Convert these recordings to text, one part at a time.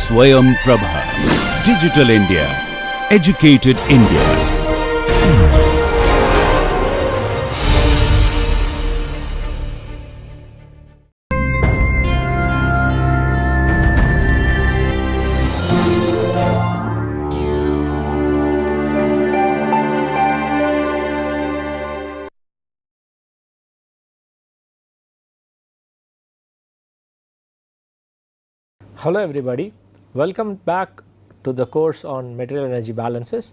Swayam Prabha. Digital India. Educated India. Hello everybody, welcome back to the course on material energy balances.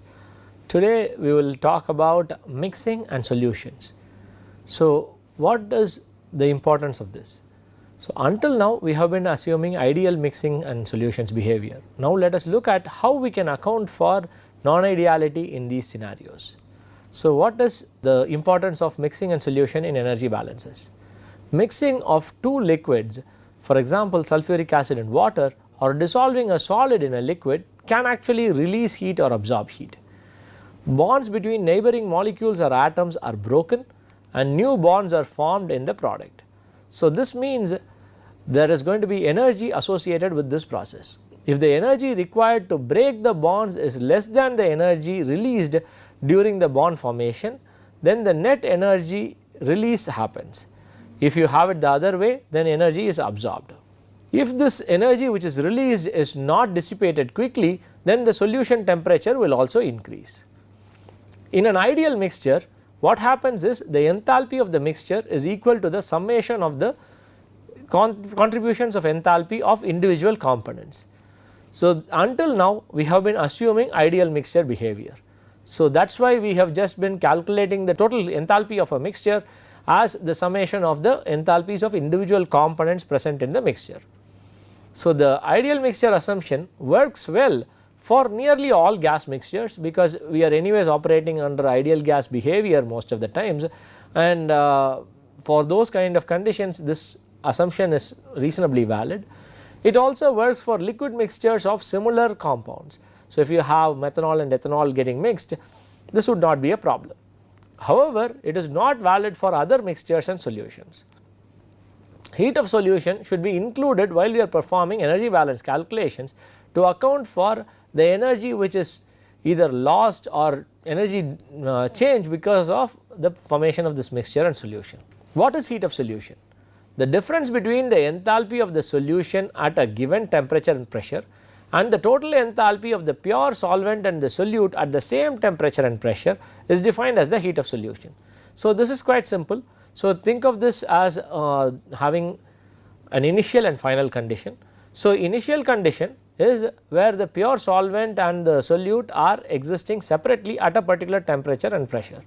Today we will talk about mixing and solutions. So what is the importance of this? So until now we have been assuming ideal mixing and solutions behavior. Now let us look at how we can account for non-ideality in these scenarios. So what is the importance of mixing and solution in energy balances? Mixing of two liquids, for example sulfuric acid and water, or dissolving a solid in a liquid can actually release heat or absorb heat. Bonds between neighboring molecules or atoms are broken and new bonds are formed in the product. So this means there is going to be energy associated with this process. If the energy required to break the bonds is less than the energy released during the bond formation, then the net energy release happens. If you have it the other way, then energy is absorbed. If this energy which is released is not dissipated quickly, then the solution temperature will also increase. In an ideal mixture, what happens is the enthalpy of the mixture is equal to the summation of the contributions of enthalpy of individual components. So until now we have been assuming ideal mixture behavior. So that is why we have just been calculating the total enthalpy of a mixture as the summation of the enthalpies of individual components present in the mixture. So the ideal mixture assumption works well for nearly all gas mixtures because we are anyways operating under ideal gas behavior most of the times, and for those kind of conditions this assumption is reasonably valid. It also works for liquid mixtures of similar compounds. So if you have methanol and ethanol getting mixed, this would not be a problem. However, it is not valid for other mixtures and solutions. Heat of solution should be included while we are performing energy balance calculations to account for the energy which is either lost or energy change because of the formation of this mixture and solution. What is heat of solution? The difference between the enthalpy of the solution at a given temperature and pressure and the total enthalpy of the pure solvent and the solute at the same temperature and pressure is defined as the heat of solution. So this is quite simple. So think of this as having an initial and final condition. So initial condition is where the pure solvent and the solute are existing separately at a particular temperature and pressure.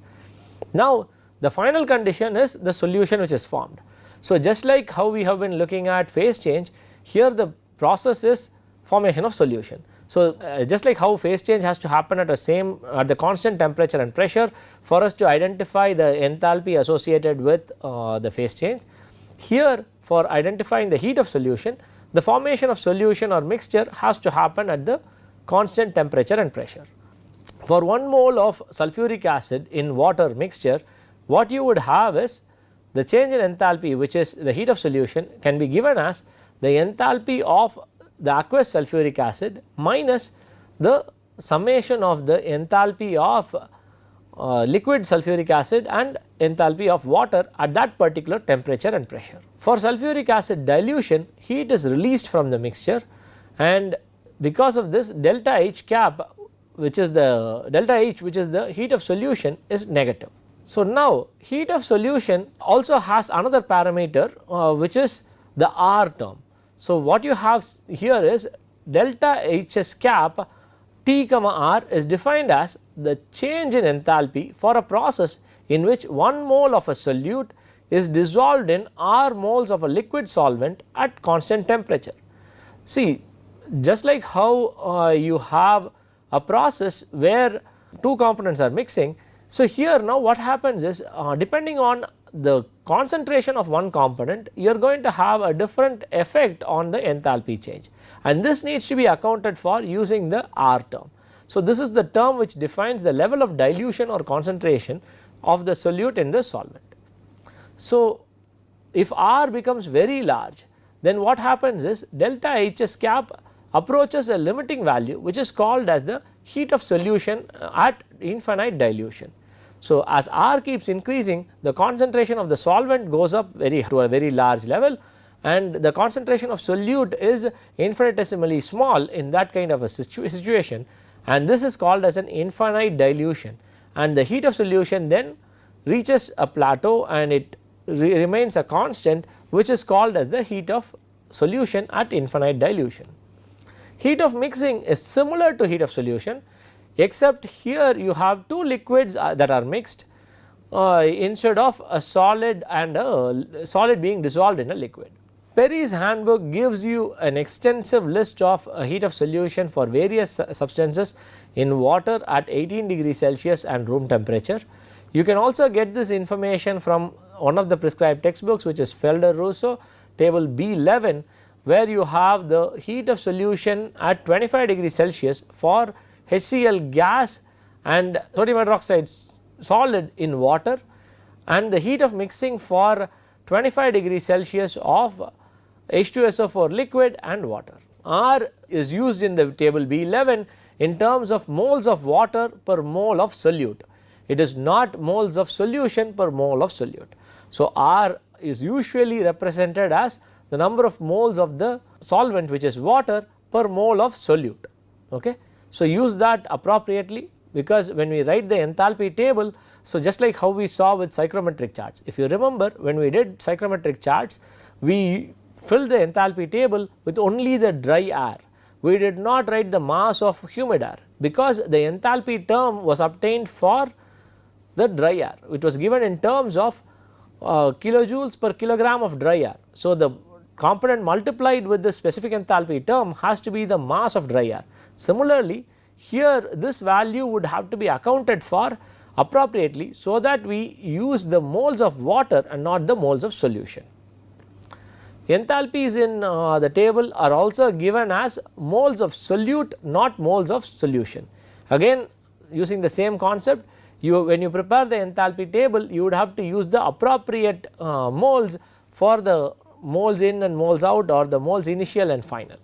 Now the final condition is the solution which is formed. So just like how we have been looking at phase change, here the process is formation of solution. So just like how phase change has to happen at the constant temperature and pressure for us to identify the enthalpy associated with the phase change, here for identifying the heat of solution, the formation of solution or mixture has to happen at the constant temperature and pressure. For 1 mole of sulfuric acid in water mixture, what you would have is the change in enthalpy, which is the heat of solution, can be given as the enthalpy of the aqueous sulfuric acid minus the summation of the enthalpy of liquid sulfuric acid and enthalpy of water at that particular temperature and pressure. For sulfuric acid dilution, heat is released from the mixture, and because of this delta H cap, which is the heat of solution, is negative. So now heat of solution also has another parameter which is the R term. So what you have here is delta Hs cap T comma R is defined as the change in enthalpy for a process in which 1 mole of a solute is dissolved in R moles of a liquid solvent at constant temperature. See, just like how you have a process where two components are mixing, so here now what happens is depending on the concentration of one component, you are going to have a different effect on the enthalpy change, and this needs to be accounted for using the R term. So this is the term which defines the level of dilution or concentration of the solute in the solvent. So if R becomes very large, then what happens is delta Hs cap approaches a limiting value which is called as the heat of solution at infinite dilution. So, as R keeps increasing, the concentration of the solvent goes up to a very large level, and the concentration of solute is infinitesimally small in that kind of a situation, and this is called as an infinite dilution, and the heat of solution then reaches a plateau and it remains a constant, which is called as the heat of solution at infinite dilution. Heat of mixing is similar to heat of solution, except here you have two liquids that are mixed instead of a solid and a solid being dissolved in a liquid. Perry's handbook gives you an extensive list of heat of solution for various substances in water at 18 degrees Celsius and room temperature. You can also get this information from one of the prescribed textbooks, which is Felder-Russo table B11, where you have the heat of solution at 25 degrees Celsius for HCl gas and sodium hydroxide solid in water, and the heat of mixing for 25 degrees Celsius of H2SO4 liquid and water. R is used in the table B11 in terms of moles of water per mole of solute. It is not moles of solution per mole of solute. So, R is usually represented as the number of moles of the solvent, which is water, per mole of solute. Okay. So, use that appropriately, because when we write the enthalpy table, so just like how we saw with psychrometric charts, if you remember when we did psychrometric charts, we filled the enthalpy table with only the dry air. We did not write the mass of humid air, because the enthalpy term was obtained for the dry air. It was given in terms of kilojoules per kilogram of dry air. So, the component multiplied with the specific enthalpy term has to be the mass of dry air. Similarly, here this value would have to be accounted for appropriately, so that we use the moles of water and not the moles of solution. Enthalpies in the table are also given as moles of solute, not moles of solution. Again, using the same concept, when you prepare the enthalpy table, you would have to use the appropriate moles for the moles in and moles out, or the moles initial and final.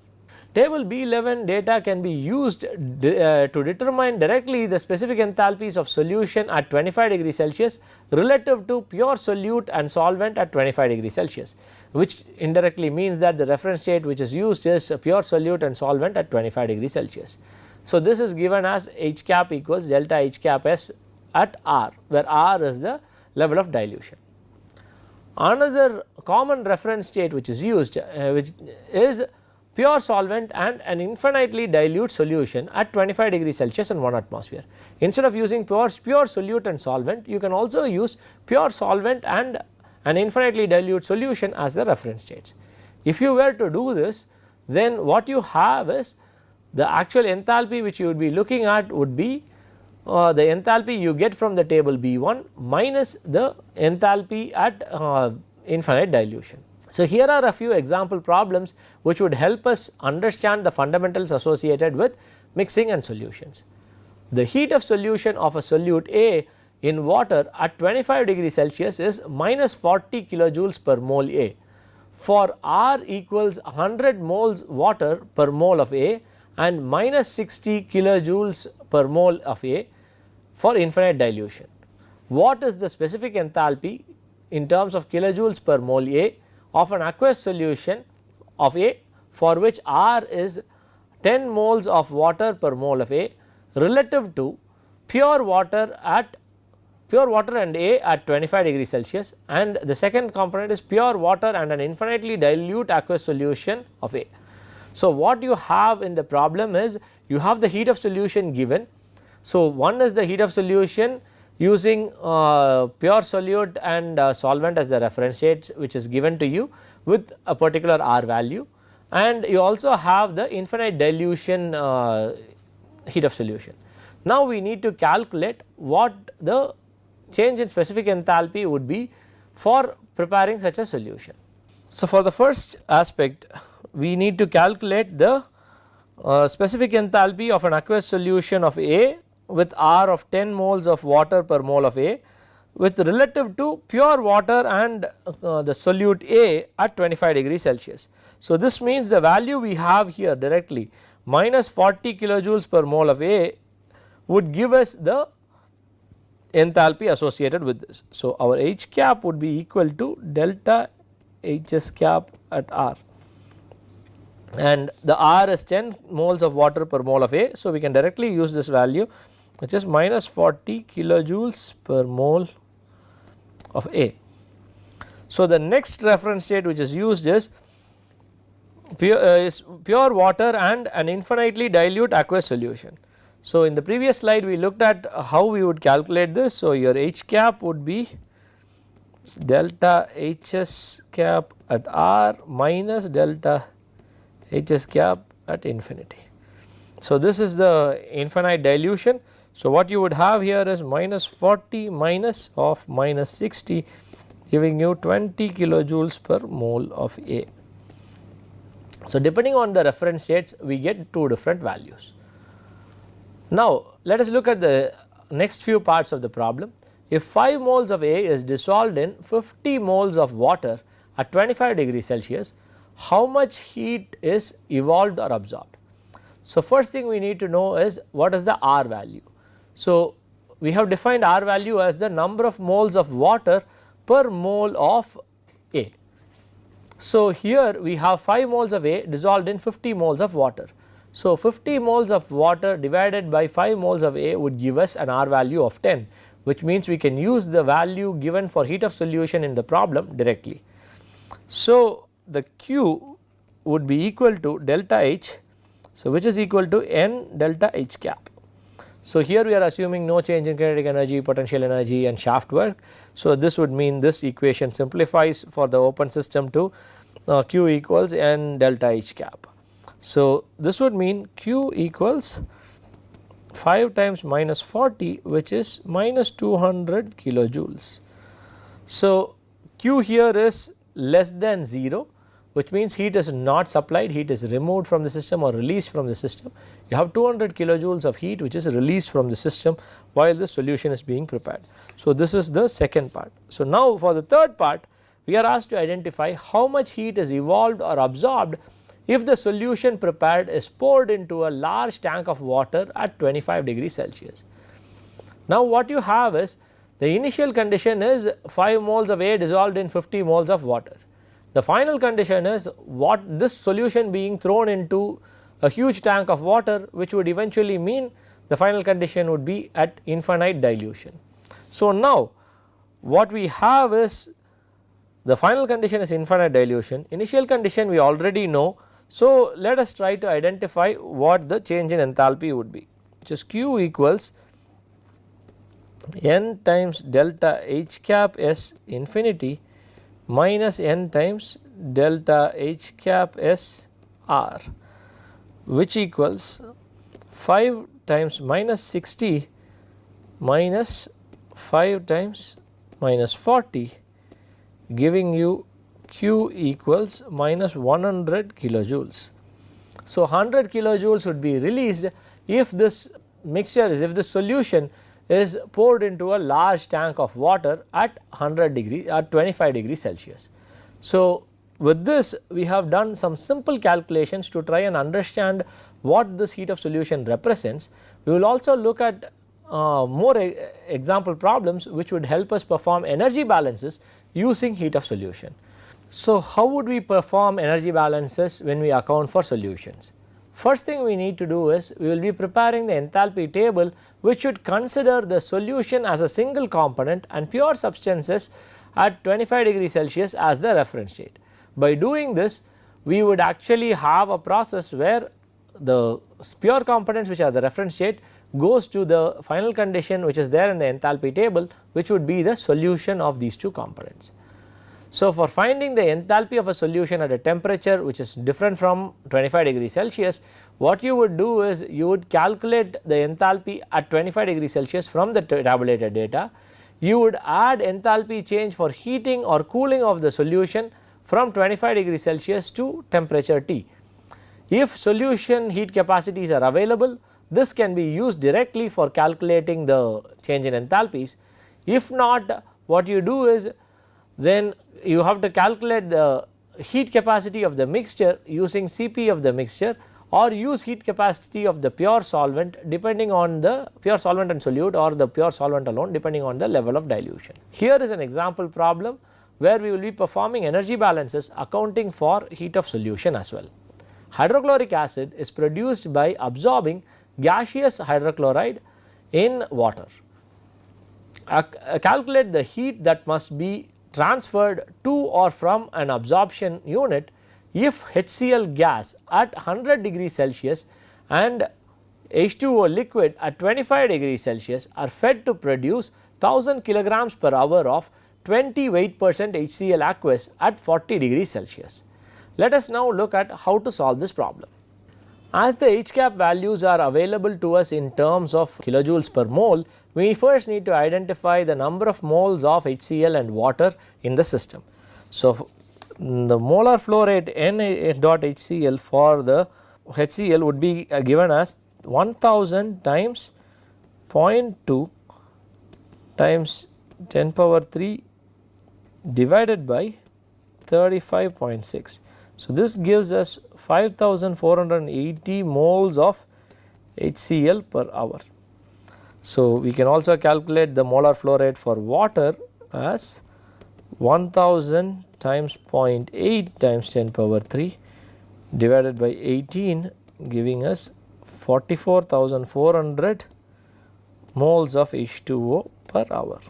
Table B11 data can be used to determine directly the specific enthalpies of solution at 25 degrees Celsius relative to pure solute and solvent at 25 degrees Celsius, which indirectly means that the reference state which is used is pure solute and solvent at 25 degrees Celsius. So, this is given as H cap equals delta H cap S at R, where R is the level of dilution. Another common reference state which is used which is pure solvent and an infinitely dilute solution at 25 degrees Celsius and 1 atmosphere. Instead of using pure solute and solvent, you can also use pure solvent and an infinitely dilute solution as the reference states. If you were to do this, then what you have is the actual enthalpy which you would be looking at would be the enthalpy you get from the table B1 minus the enthalpy at infinite dilution. So, here are a few example problems which would help us understand the fundamentals associated with mixing and solutions. The heat of solution of a solute A in water at 25 degrees Celsius is minus 40 kilojoules per mole A. For R equals 100 moles water per mole of A and minus 60 kilojoules per mole of A for infinite dilution. What is the specific enthalpy in terms of kilojoules per mole A of an aqueous solution of A for which R is 10 moles of water per mole of A relative to pure water and A at 25 degrees Celsius, and the second component is pure water and an infinitely dilute aqueous solution of A. So, what you have in the problem is you have the heat of solution given. So, one is the heat of solution using pure solute and solvent as the reference states, which is given to you with a particular R value, and you also have the infinite dilution heat of solution. Now, we need to calculate what the change in specific enthalpy would be for preparing such a solution. So, for the first aspect, we need to calculate the specific enthalpy of an aqueous solution of A with R of 10 moles of water per mole of A with relative to pure water and the solute A at 25 degrees Celsius. So, this means the value we have here directly minus 40 kilojoules per mole of A would give us the enthalpy associated with this. So, our H cap would be equal to delta Hs cap at R, and the R is 10 moles of water per mole of A. So, we can directly use this value, which is minus 40 kilojoules per mole of A. So, the next reference state which is used is pure water and an infinitely dilute aqueous solution. So, in the previous slide we looked at how we would calculate this. So, your H cap would be delta Hs cap at R minus delta Hs cap at infinity. So, this is the infinite dilution. So, what you would have here is minus 40 minus of minus 60 giving you 20 kilojoules per mole of A. So, depending on the reference states we get two different values. Now, let us look at the next few parts of the problem. If 5 moles of A is dissolved in 50 moles of water at 25 degrees Celsius, how much heat is evolved or absorbed? So, first thing we need to know is what is the R value. So, we have defined R value as the number of moles of water per mole of A. So, here we have 5 moles of A dissolved in 50 moles of water. So, 50 moles of water divided by 5 moles of A would give us an R value of 10, which means we can use the value given for heat of solution in the problem directly. So, the Q would be equal to delta H, so which is equal to N delta H cap. So, here we are assuming no change in kinetic energy, potential energy and shaft work. So, this would mean this equation simplifies for the open system to Q equals N delta H cap. So, this would mean Q equals 5 times minus 40, which is minus 200 kilojoules. So, Q here is less than 0, which means heat is not supplied, heat is removed from the system or released from the system. You have 200 kilojoules of heat which is released from the system while the solution is being prepared. So, this is the second part. So, now for the third part we are asked to identify how much heat is evolved or absorbed if the solution prepared is poured into a large tank of water at 25 degrees Celsius. Now, what you have is the initial condition is 5 moles of A dissolved in 50 moles of water. The final condition is what this solution being thrown into a huge tank of water, which would eventually mean the final condition would be at infinite dilution. So, now what we have is the final condition is infinite dilution, initial condition we already know. So, let us try to identify what the change in enthalpy would be, which is Q equals N times delta H cap S infinity minus N times delta H cap S R, which equals 5 times minus 60 minus 5 times minus 40, giving you Q equals minus 100 kilojoules. So, 100 kilojoules would be released if this mixture is, if the solution is poured into a large tank of water at 100 degree at 25 degrees Celsius. So, with this we have done some simple calculations to try and understand what this heat of solution represents. We will also look at more example problems which would help us perform energy balances using heat of solution. So, how would we perform energy balances when we account for solutions? First thing we need to do is we will be preparing the enthalpy table which should consider the solution as a single component and pure substances at 25 degrees Celsius as the reference state. By doing this, we would actually have a process where the pure components which are the reference state goes to the final condition which is there in the enthalpy table, which would be the solution of these two components. So, for finding the enthalpy of a solution at a temperature which is different from 25 degrees Celsius, what you would do is you would calculate the enthalpy at 25 degrees Celsius from the tabulated data. You would add enthalpy change for heating or cooling of the solution from 25 degrees Celsius to temperature T. If solution heat capacities are available, this can be used directly for calculating the change in enthalpies. If not, what you do is then you have to calculate the heat capacity of the mixture using Cp of the mixture, or use heat capacity of the pure solvent depending on the pure solvent and solute, or the pure solvent alone depending on the level of dilution. Here is an example problem where we will be performing energy balances accounting for heat of solution as well. Hydrochloric acid is produced by absorbing gaseous hydrochloride in water. Calculate the heat that must be transferred to or from an absorption unit if HCl gas at 100 degrees Celsius and H2O liquid at 25 degrees Celsius are fed to produce 1000 kilograms per hour of 20 weight percent HCl aqueous at 40 degrees Celsius. Let us now look at how to solve this problem. As the H cap values are available to us in terms of kilojoules per mole, we first need to identify the number of moles of HCl and water in the system. So, the molar flow rate N dot HCl for the HCl would be given as 1000 times 0.2 times 10 power 3 divided by 35.6. So, this gives us 5480 moles of HCl per hour. So, we can also calculate the molar flow rate for water as 1000 times 0.8 times 10 power 3 divided by 18, giving us 44,400 moles of H2O per hour.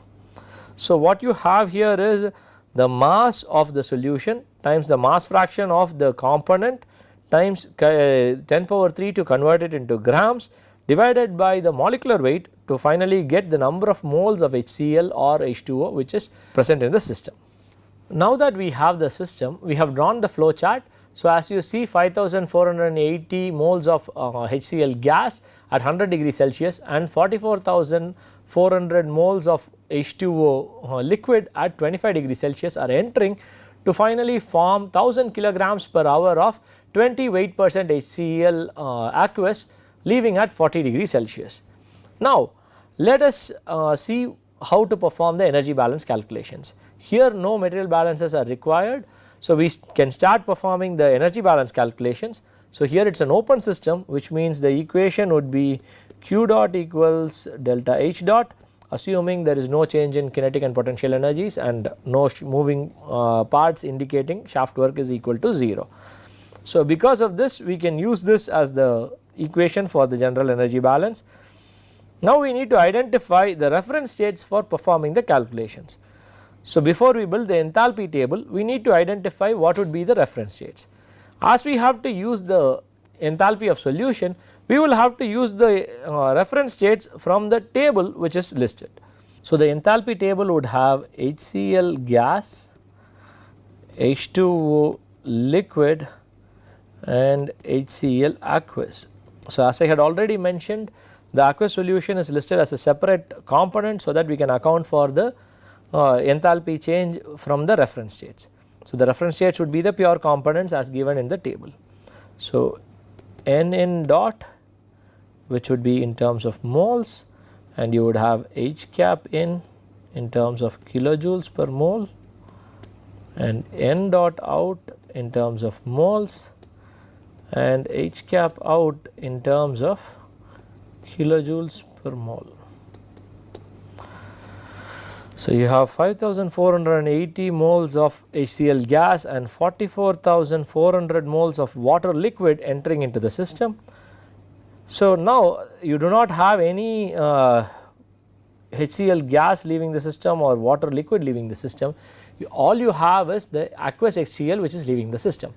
So, what you have here is the mass of the solution times the mass fraction of the component times 10 power 3 to convert it into grams divided by the molecular weight to finally get the number of moles of HCl or H2O which is present in the system. Now that we have the system, we have drawn the flow chart. So, as you see, 5480 moles of HCl gas at 100 degrees Celsius and 44,400 moles of H2O liquid at 25 degrees Celsius are entering to finally form 1000 kilograms per hour of 20 weight percent HCl aqueous, leaving at 40 degrees Celsius. Now, let us see how to perform the energy balance calculations. Here no material balances are required. So, we can start performing the energy balance calculations. So, here it is an open system, which means the equation would be Q dot equals delta H dot, assuming there is no change in kinetic and potential energies and no moving parts indicating shaft work is equal to 0. So, because of this we can use this as the equation for the general energy balance. Now, we need to identify the reference states for performing the calculations. So, before we build the enthalpy table, we need to identify what would be the reference states. As we have to use the enthalpy of solution, we will have to use the reference states from the table which is listed. So, the enthalpy table would have HCl gas, H2O liquid and HCl aqueous. So, as I had already mentioned, the aqueous solution is listed as a separate component so that we can account for the enthalpy change from the reference states. So, the reference states would be the pure components as given in the table. So, N dot, which would be in terms of moles, and you would have H cap in terms of kilojoules per mole, and N dot out in terms of moles, and H cap out in terms of kilojoules per mole. So, you have 5480 moles of HCl gas and 44,400 moles of water liquid entering into the system. So, now you do not have any HCl gas leaving the system or water liquid leaving the system. All you have is the aqueous HCl which is leaving the system.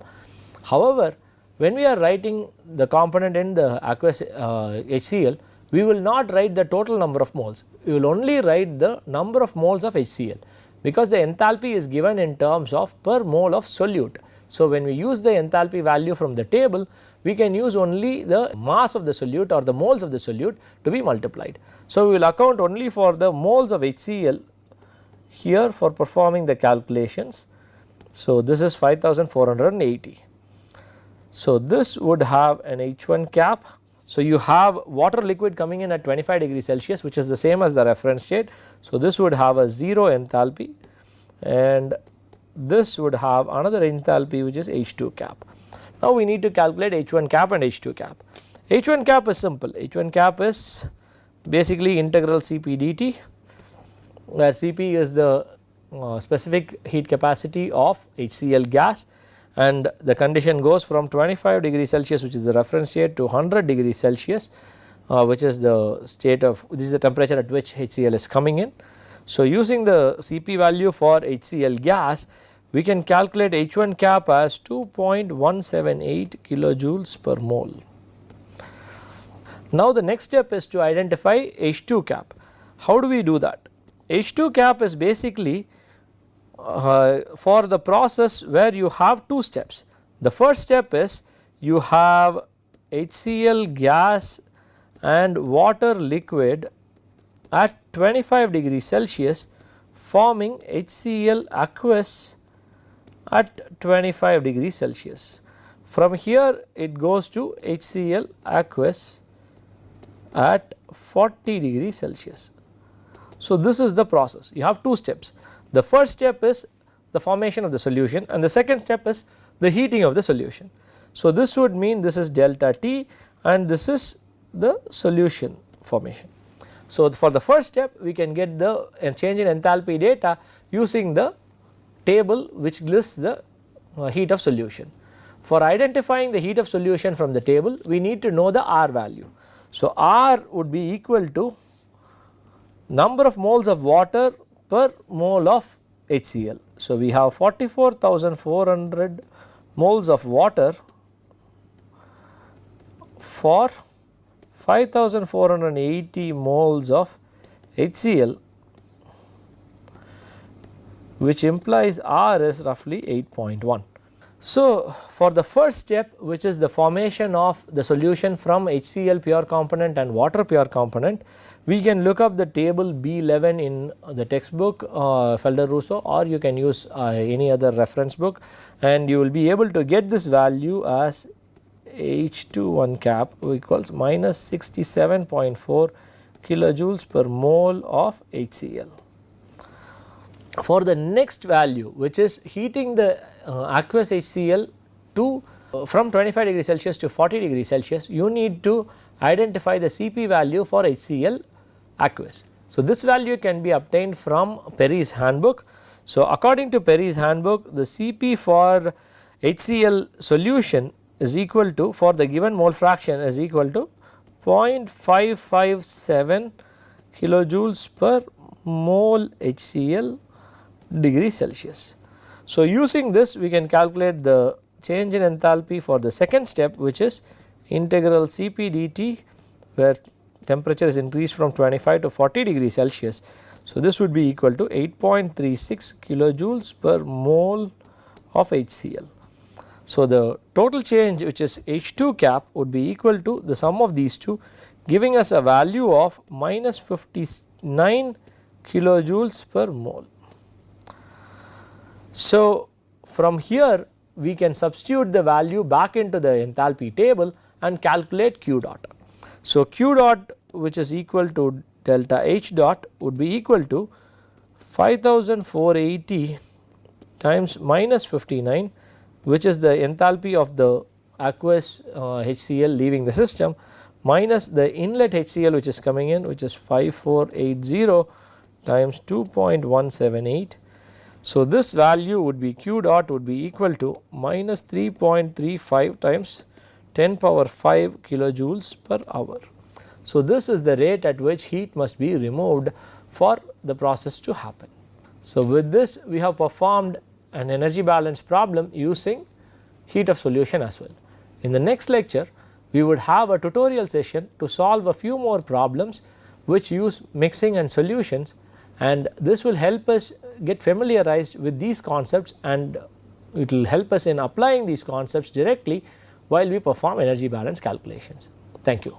However, when we are writing the component in the aqueous HCl, we will not write the total number of moles, we will only write the number of moles of HCl, because the enthalpy is given in terms of per mole of solute. So, when we use the enthalpy value from the table, we can use only the mass of the solute or the moles of the solute to be multiplied. So, we will account only for the moles of HCl here for performing the calculations. So, this is 5480. So, this would have an H1 cap So, you have water liquid coming in at 25 degrees Celsius, which is the same as the reference state. So, this would have a 0 enthalpy, and this would have another enthalpy which is H2 cap. Now, we need to calculate H1 cap and H2 cap. H1 cap is simple. H1 cap is basically integral Cp dt, where Cp is the specific heat capacity of HCl gas, and the condition goes from 25 degrees Celsius, which is the reference state, to 100 degrees Celsius, which is the state of, this is the temperature at which HCl is coming in. So, using the Cp value for HCl gas, we can calculate H1 cap as 2.178 kilojoules per mole. Now, the next step is to identify H2 cap. How do we do that? H2 cap is basically for the process where you have two steps. The first step is you have HCl gas and water liquid at 25 degrees Celsius forming HCl aqueous at 25 degrees Celsius. From here it goes to HCl aqueous at 40 degrees Celsius. So, this is the process. You have two steps. The first step is the formation of the solution, and the second step is the heating of the solution. So, this would mean this is delta T and this is the solution formation. So, for the first step we can get the change in enthalpy data using the table which lists the heat of solution. For identifying the heat of solution from the table, we need to know the R value. So, R would be equal to number of moles of water per mole of HCl. So, we have 44,400 moles of water for 5,480 moles of HCl, which implies R is roughly 8.1. So, for the first step, which is the formation of the solution from HCl pure component and water pure component, we can look up the table B11 in the textbook Felder-Russo, or you can use any other reference book, and you will be able to get this value as H21 cap equals minus 67.4 kilojoules per mole of HCl. For the next value, which is heating the aqueous HCl to from 25 degrees Celsius to 40 degrees Celsius, you need to identify the Cp value for HCl aqueous. So, this value can be obtained from Perry's handbook. So, according to Perry's handbook, the Cp for HCl solution is equal to, for the given mole fraction, is equal to 0.557 kilojoules per mole HCl degree Celsius. So, using this we can calculate the change in enthalpy for the second step, which is integral Cp dt, where temperature is increased from 25 to 40 degrees Celsius. So, this would be equal to 8.36 kilojoules per mole of HCl. So, the total change, which is H2 cap, would be equal to the sum of these two, giving us a value of minus 59 kilojoules per mole. So, from here we can substitute the value back into the enthalpy table and calculate Q dot. So, Q dot, which is equal to delta H dot, would be equal to 5,480 times minus 59, which is the enthalpy of the aqueous HCl leaving the system, minus the inlet HCl which is coming in, which is 5480 times 2.178. So, this value would be, Q dot would be equal to minus 3.35 times 10 power 5 kilojoules per hour. So, this is the rate at which heat must be removed for the process to happen. So, with this we have performed an energy balance problem using heat of solution as well. In the next lecture we would have a tutorial session to solve a few more problems which use mixing and solutions, and this will help us get familiarized with these concepts, and it will help us in applying these concepts directly while we perform energy balance calculations. Thank you.